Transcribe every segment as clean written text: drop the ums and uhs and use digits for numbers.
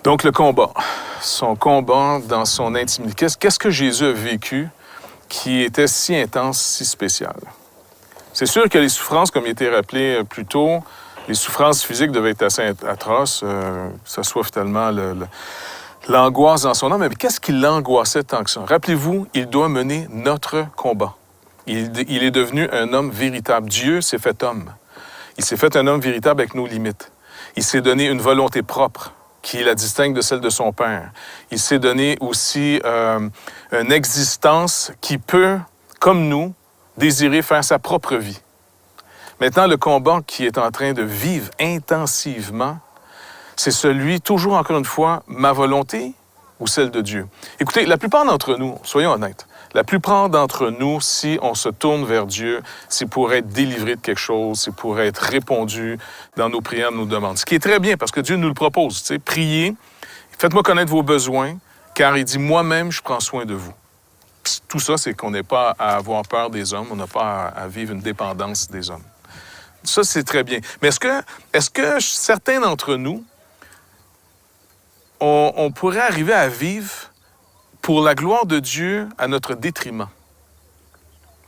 Donc, le combat. Son combat dans son intimité. Qu'est-ce que Jésus a vécu qui était si intense, si spécial? C'est sûr que les souffrances, comme il a été rappelé plus tôt, les souffrances physiques devaient être assez atroces, que ce soit finalement l'angoisse dans son âme. Mais qu'est-ce qui l'angoissait tant que ça? Rappelez-vous, il doit mener notre combat. Il est devenu un homme véritable. Dieu s'est fait homme. Il s'est fait un homme véritable avec nos limites. Il s'est donné une volonté propre qui la distingue de celle de son Père. Il s'est donné aussi une existence qui peut, comme nous, désirer faire sa propre vie. Maintenant, le combat qu'il est en train de vivre intensivement, c'est celui, toujours encore une fois, ma volonté ou celle de Dieu. Écoutez, la plupart d'entre nous, soyons honnêtes, la plupart d'entre nous, si on se tourne vers Dieu, c'est pour être délivré de quelque chose, c'est pour être répondu dans nos prières, nos demandes. Ce qui est très bien, parce que Dieu nous le propose. Tu sais, priez, faites-moi connaître vos besoins, car il dit, moi-même, je prends soin de vous. Tout ça, c'est qu'on n'est pas à avoir peur des hommes, on n'a pas à vivre une dépendance des hommes. Ça, c'est très bien. Mais est-ce que certains d'entre nous, on pourrait arriver à vivre pour la gloire de Dieu à notre détriment?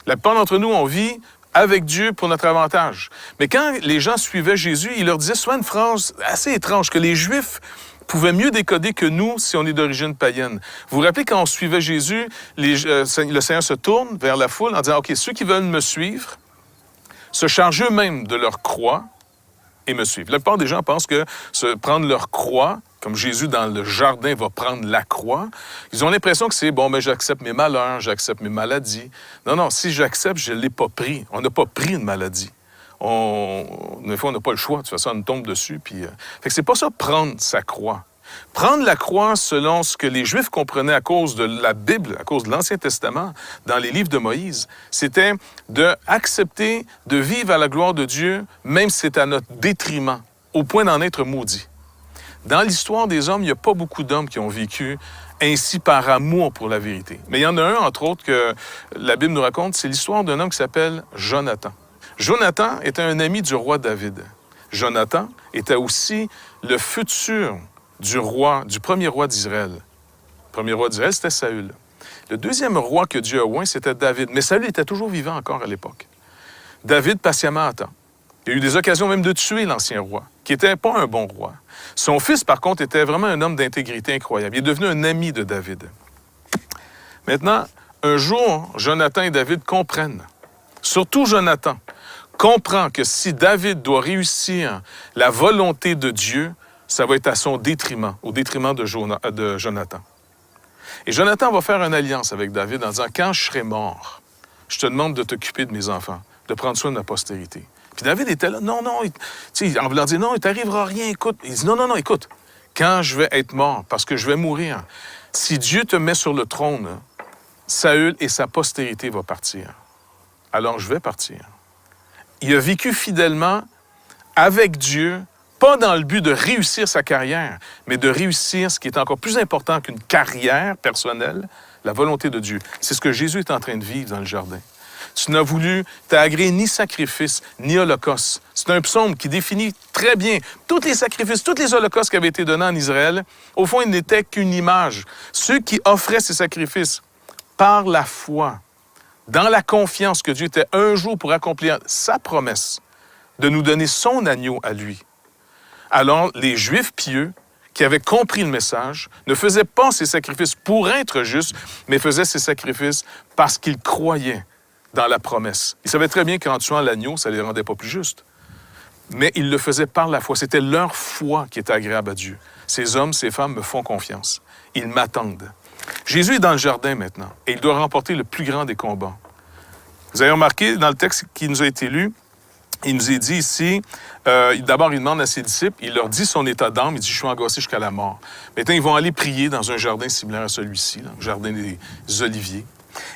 La plupart d'entre nous, on vit avec Dieu pour notre avantage. Mais quand les gens suivaient Jésus, il leur disait souvent une phrase assez étrange, que les Juifs pouvaient mieux décoder que nous si on est d'origine païenne. Vous vous rappelez, quand on suivait Jésus, le Seigneur se tourne vers la foule en disant, « OK, ceux qui veulent me suivre se chargent eux-mêmes de leur croix et me suivent. » La plupart des gens pensent que prendre leur croix, comme Jésus dans le jardin va prendre la croix, ils ont l'impression que c'est, bon, ben j'accepte mes malheurs, j'accepte mes maladies. Non, non, si j'accepte, je ne l'ai pas pris. On n'a pas pris une maladie. Des fois, on n'a pas le choix. De toute façon, on nous tombe dessus. Puis, fait que c'est pas ça, prendre sa croix. Prendre la croix selon ce que les Juifs comprenaient à cause de la Bible, à cause de l'Ancien Testament, dans les livres de Moïse, c'était d'accepter de vivre à la gloire de Dieu, même si c'est à notre détriment, au point d'en être maudit. Dans l'histoire des hommes, il n'y a pas beaucoup d'hommes qui ont vécu ainsi par amour pour la vérité. Mais il y en a un, entre autres, que la Bible nous raconte, c'est l'histoire d'un homme qui s'appelle Jonathan. Jonathan était un ami du roi David. Jonathan était aussi le futur du premier roi d'Israël. Le premier roi d'Israël, c'était Saül. Le deuxième roi que Dieu a oint, c'était David. Mais Saül était toujours vivant encore à l'époque. David patiemment attend. Il y a eu des occasions même de tuer l'ancien roi, qui n'était pas un bon roi. Son fils, par contre, était vraiment un homme d'intégrité incroyable. Il est devenu un ami de David. Maintenant, un jour, Jonathan et David comprennent, surtout Jonathan, comprend que si David doit réussir la volonté de Dieu, ça va être à son détriment, au détriment de Jonathan. Et Jonathan va faire une alliance avec David en disant, quand je serai mort, je te demande de t'occuper de mes enfants, de prendre soin de la postérité. Puis David était là, non, en voulant dire, non, il t'arrivera rien, écoute. Il dit, non, écoute, quand je vais être mort, parce que je vais mourir, si Dieu te met sur le trône, Saül et sa postérité vont partir. Alors je vais partir. Il a vécu fidèlement avec Dieu, pas dans le but de réussir sa carrière, mais de réussir ce qui est encore plus important qu'une carrière personnelle, la volonté de Dieu. C'est ce que Jésus est en train de vivre dans le jardin. Tu n'as voulu t'agréer ni sacrifice, ni holocauste. C'est un psaume qui définit très bien tous les sacrifices, tous les holocaustes qui avaient été donnés en Israël. Au fond, ils n'étaient qu'une image. Ceux qui offraient ces sacrifices par la foi, dans la confiance que Dieu était un jour pour accomplir sa promesse de nous donner son agneau à lui. Alors, les Juifs pieux, qui avaient compris le message, ne faisaient pas ces sacrifices pour être justes, mais faisaient ces sacrifices parce qu'ils croyaient dans la promesse. Ils savaient très bien qu'en tuant l'agneau, ça ne les rendait pas plus justes. Mais ils le faisaient par la foi. C'était leur foi qui était agréable à Dieu. Ces hommes, ces femmes me font confiance. Ils m'attendent. Jésus est dans le jardin maintenant et il doit remporter le plus grand des combats. Vous avez remarqué dans le texte qui nous a été lu, il nous est dit ici, d'abord il demande à ses disciples, il leur dit son état d'âme, il dit « je suis angoissé jusqu'à la mort ». Maintenant, ils vont aller prier dans un jardin similaire à celui-ci, le jardin des Oliviers.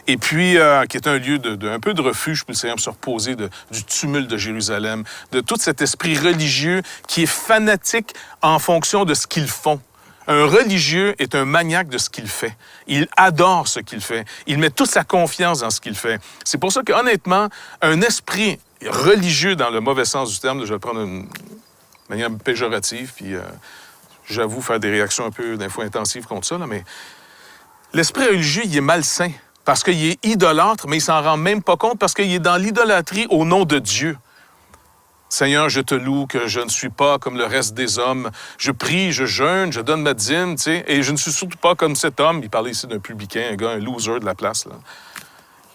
Et puis, qui est un lieu un peu de refuge pour le Seigneur, pour se reposer du tumulte de Jérusalem, de tout cet esprit religieux qui est fanatique en fonction de ce qu'ils font. Un religieux est un maniaque de ce qu'il fait. Il adore ce qu'il fait. Il met toute sa confiance dans ce qu'il fait. C'est pour ça qu'honnêtement, un esprit religieux dans le mauvais sens du terme, je vais le prendre d'une manière péjorative, puis j'avoue faire des réactions un peu, des fois, intensives contre ça, là, mais l'esprit religieux, il est malsain parce qu'il est idolâtre, mais il s'en rend même pas compte parce qu'il est dans l'idolâtrie au nom de Dieu. Seigneur, je te loue que je ne suis pas comme le reste des hommes. Je prie, je jeûne, je donne ma dîme, tu sais, et je ne suis surtout pas comme cet homme. Il parlait ici d'un publicain, un gars, un loser de la place, là.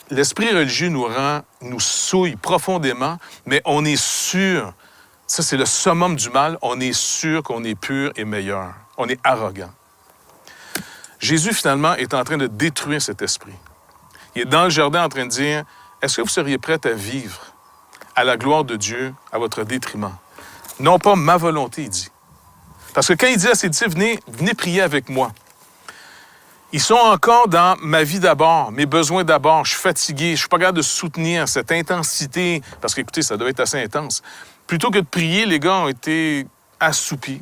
L'esprit religieux nous souille profondément, mais on est sûr, ça c'est le summum du mal, on est sûr qu'on est pur et meilleur. On est arrogant. Jésus, finalement, est en train de détruire cet esprit. Il est dans le jardin en train de dire, est-ce que vous seriez prêts à vivre à la gloire de Dieu, à votre détriment? Non pas ma volonté, il dit. Parce que quand il dit à ses disciples, venez prier avec moi, ils sont encore dans ma vie d'abord, mes besoins d'abord. Je suis fatigué, je ne suis pas capable de soutenir cette intensité, parce qu'écoutez, ça doit être assez intense. Plutôt que de prier, les gars ont été assoupis,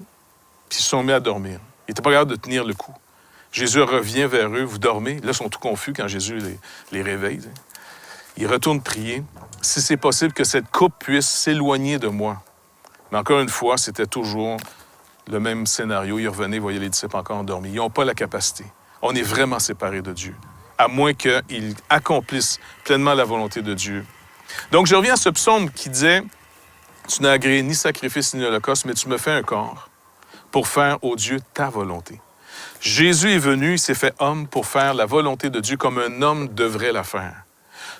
puis ils se sont mis à dormir. Ils n'étaient pas capables de tenir le coup. Jésus revient vers eux, vous dormez. Là, ils sont tout confus quand Jésus les réveille. Ils retournent prier. Si c'est possible que cette coupe puisse s'éloigner de moi. Mais encore une fois, c'était toujours le même scénario. Ils revenaient, voyaient les disciples encore endormis. Ils n'ont pas la capacité. On est vraiment séparés de Dieu, à moins qu'ils accomplissent pleinement la volonté de Dieu. Donc, je reviens à ce psaume qui disait « Tu n'as agréé ni sacrifice ni holocauste, mais tu me fais un corps pour faire, ô Dieu, ta volonté. » Jésus est venu, il s'est fait homme pour faire la volonté de Dieu comme un homme devrait la faire.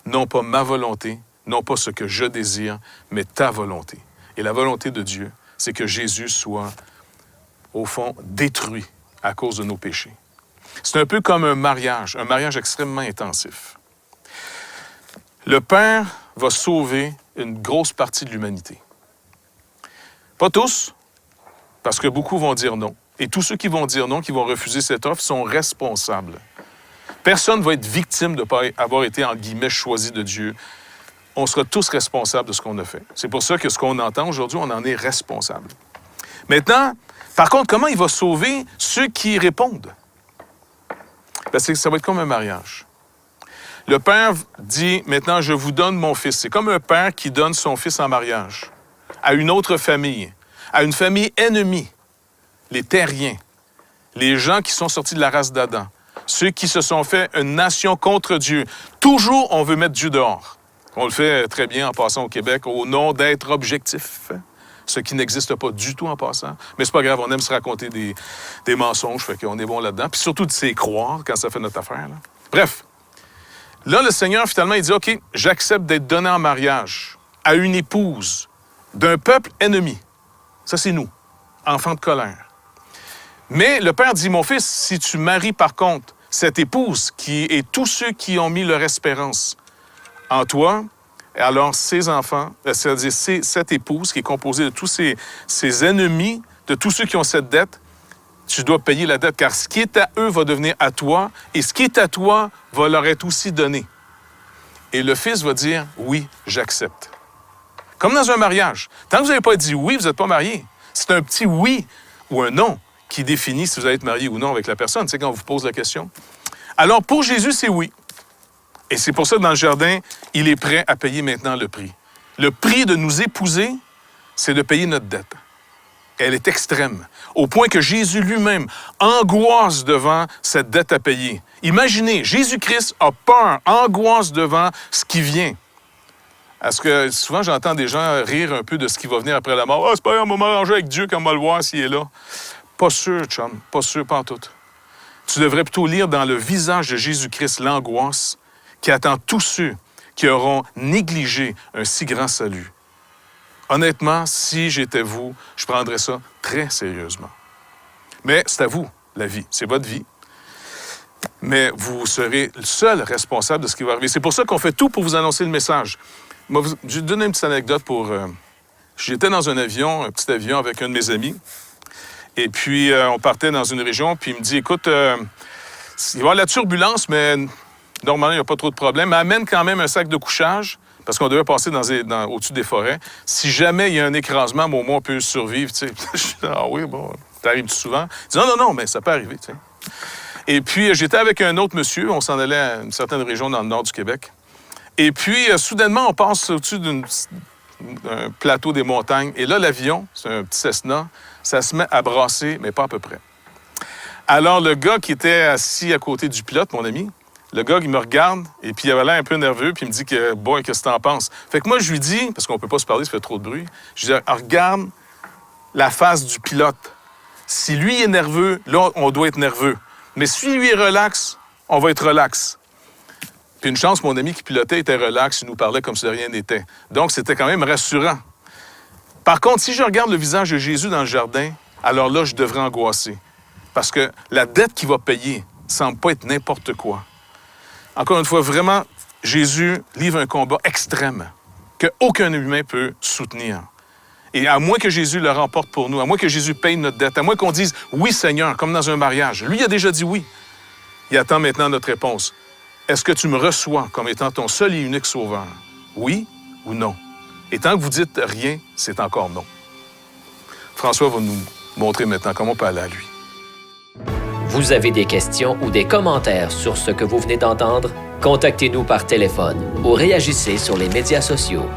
Non pas ma volonté, non pas ce que je désire, mais ta volonté. Et la volonté de Dieu, c'est que Jésus soit, au fond, détruit à cause de nos péchés. C'est un peu comme un mariage extrêmement intensif. Le Père va sauver une grosse partie de l'humanité. Pas tous, parce que beaucoup vont dire non. Et tous ceux qui vont dire non, qui vont refuser cette offre, sont responsables. Personne ne va être victime de ne pas avoir été, en guillemets, choisi de Dieu. On sera tous responsables de ce qu'on a fait. C'est pour ça que ce qu'on entend aujourd'hui, on en est responsable. Maintenant, par contre, comment il va sauver ceux qui répondent? Parce que ça va être comme un mariage. Le père dit, maintenant, je vous donne mon fils. C'est comme un père qui donne son fils en mariage à une autre famille, à une famille ennemie, les terriens, les gens qui sont sortis de la race d'Adam, ceux qui se sont fait une nation contre Dieu. Toujours, on veut mettre Dieu dehors. On le fait très bien en passant au Québec au nom d'être objectif, ce qui n'existe pas du tout en passant. Mais c'est pas grave, on aime se raconter des mensonges, fait qu'on est bon là-dedans. Puis surtout de s'y croire quand ça fait notre affaire, là. Bref, là, le Seigneur, finalement, il dit, OK, j'accepte d'être donné en mariage à une épouse d'un peuple ennemi. Ça, c'est nous, enfants de colère. Mais le Père dit, mon fils, si tu maries par contre cette épouse et tous ceux qui ont mis leur espérance en toi, alors ces enfants, c'est-à-dire cette épouse qui est composée de tous ces ennemis, de tous ceux qui ont cette dette, tu dois payer la dette, car ce qui est à eux va devenir à toi, et ce qui est à toi va leur être aussi donné. Et le fils va dire, oui, j'accepte. Comme dans un mariage. Tant que vous n'avez pas dit oui, vous n'êtes pas marié. C'est un petit oui ou un non qui définit si vous allez être marié ou non avec la personne, tu sais, quand on vous pose la question. Alors, pour Jésus, c'est oui. Et c'est pour ça que dans le jardin, il est prêt à payer maintenant le prix. Le prix de nous épouser, c'est de payer notre dette. Elle est extrême, au point que Jésus lui-même angoisse devant cette dette à payer. Imaginez, Jésus-Christ a peur, angoisse devant ce qui vient. Parce que souvent, j'entends des gens rire un peu de ce qui va venir après la mort. « Ah, c'est pas grave, on va m'arranger avec Dieu quand on va le voir s'il est là. » Pas sûr, chum, pas sûr, pas en tout. Tu devrais plutôt lire dans le visage de Jésus-Christ l'angoisse qui attend tous ceux qui auront négligé un si grand salut. Honnêtement, si j'étais vous, je prendrais ça très sérieusement. Mais c'est à vous, la vie. C'est votre vie. Mais vous serez le seul responsable de ce qui va arriver. C'est pour ça qu'on fait tout pour vous annoncer le message. Moi, je vais te donner une petite anecdote pour... J'étais dans un avion, un petit avion avec un de mes amis. Et puis, on partait dans une région, puis il me dit, écoute, il va y avoir la turbulence, mais normalement, il n'y a pas trop de problème. Mais amène quand même un sac de couchage, parce qu'on devait passer au-dessus des forêts. Si jamais il y a un écrasement, bon, au moins, on peut survivre, tu sais. Je dis, ah oui, bon, t'arrives souvent. Il dit, non, mais ça peut arriver, tu sais. Et puis, j'étais avec un autre monsieur, on s'en allait à une certaine région dans le nord du Québec. Et puis, soudainement, on passe au-dessus d'un plateau des montagnes. Et là, l'avion, c'est un petit Cessna, ça se met à brasser, mais pas à peu près. Alors, le gars qui était assis à côté du pilote, mon ami, le gars, il me regarde, et puis il avait l'air un peu nerveux, puis il me dit que, boy, qu'est-ce que t'en penses? Fait que moi, je lui dis, parce qu'on peut pas se parler, ça fait trop de bruit, je lui dis, regarde la face du pilote. Si lui est nerveux, là, on doit être nerveux. Mais si lui est relax, on va être relax. Puis une chance, mon ami qui pilotait était relax, il nous parlait comme si de rien n'était. Donc, c'était quand même rassurant. Par contre, si je regarde le visage de Jésus dans le jardin, alors là, je devrais angoisser. Parce que la dette qu'il va payer ne semble pas être n'importe quoi. Encore une fois, vraiment, Jésus livre un combat extrême qu'aucun humain peut soutenir. Et à moins que Jésus le remporte pour nous, à moins que Jésus paye notre dette, à moins qu'on dise « Oui, Seigneur », comme dans un mariage. Lui, il a déjà dit oui. Il attend maintenant notre réponse. Est-ce que tu me reçois comme étant ton seul et unique sauveur? Oui ou non? Et tant que vous dites rien, c'est encore non. François va nous montrer maintenant comment on peut aller à lui. Vous avez des questions ou des commentaires sur ce que vous venez d'entendre? Contactez-nous par téléphone ou réagissez sur les médias sociaux.